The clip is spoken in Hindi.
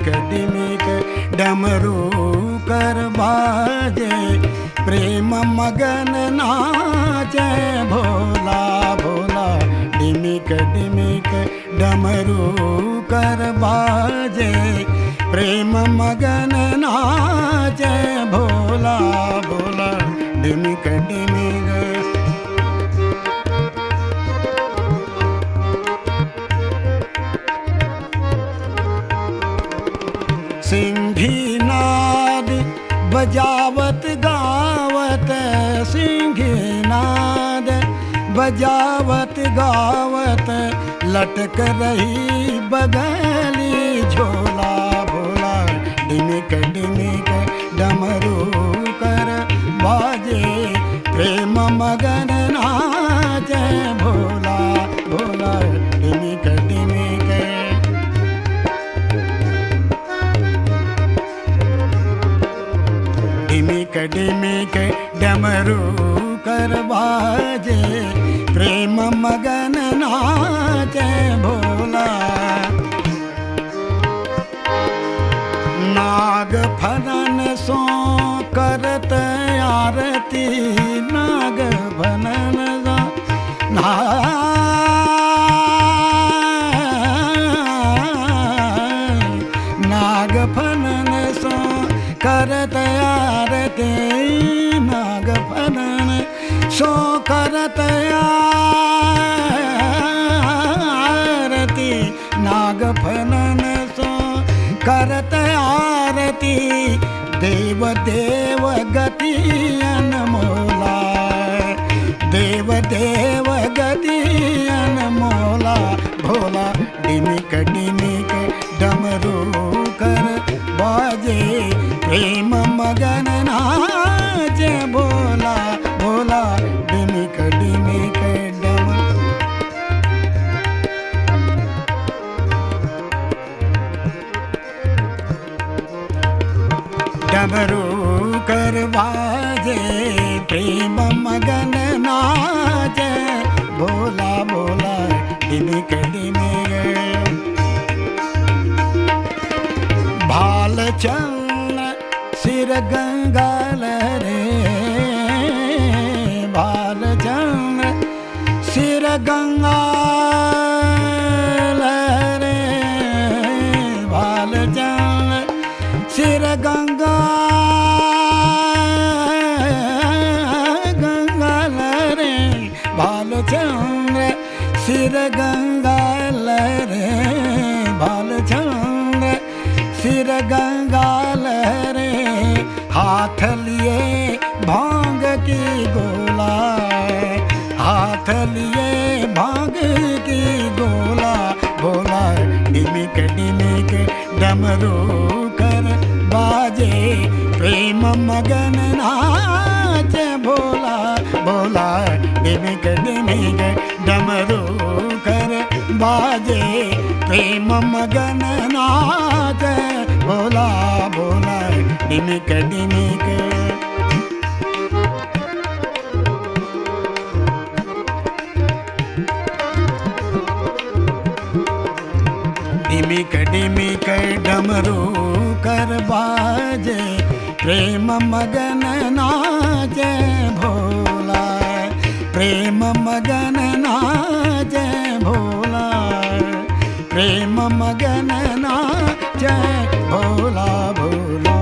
डिमिक डिमिक डमरू कर बाजे, प्रेम मगन नाचे भोला भोला। डिमिक डिमिक डमरू कर बाजे, प्रेम मगन नाचे भोला भोला। डिमिक डिमिक सिंधी नाद बजावत गावत, सिंधी नाद बजावत गावत, लटक रही बगली झोला भोला। डिमिक डिमिक डमरू कर बाजे, प्रेम मगन नाचे भोला भोला। डिमिक डिमिक डिमिक डिमिक डमरू कर बाजे, प्रेम मगन नाचे भोला। नाग फनन सो करत आरती, नाग फनन सो नाग फनन सो करत आरती, नाग फनन सो करत आरती, नाग फनन सो करत आरती। देव देव गति अनमोला, देव देव गति अनमोला भोला। डिमिक डिमिक डमरू कर बाजे, प्रेम मगन नाचे भोला भोला। डिमिक डिमिक डमरू कर बाजे, प्रेम मगन नाचे भोला भोला। डिमिक डिमिक भाल चल सिर गंगाल रे, भाल चल सिर गंगाल रे, भाल चल सिर गंगा गंगाल रे, भालचंद्र सिर गंगाल रे, भालचंद्र सिर गंगाल रे। हाथ लिए भांग की गोला, हाथ लिए भांग की गोला भोला। डिमिक डिमिक डमरू कर बाजे, प्रेम मगन नाचे भोला भोला। डिमिक डिमिक डमरू कर बाजे, प्रेम मगन नाचे भोला भोला। डिमिक डिमिक डिमिक डिमिक डमरू कर बाजे, प्रेम मगन नाचे भोला, प्रेम मगन नाचे भोला, प्रेम मगन नाचे भोला भोला।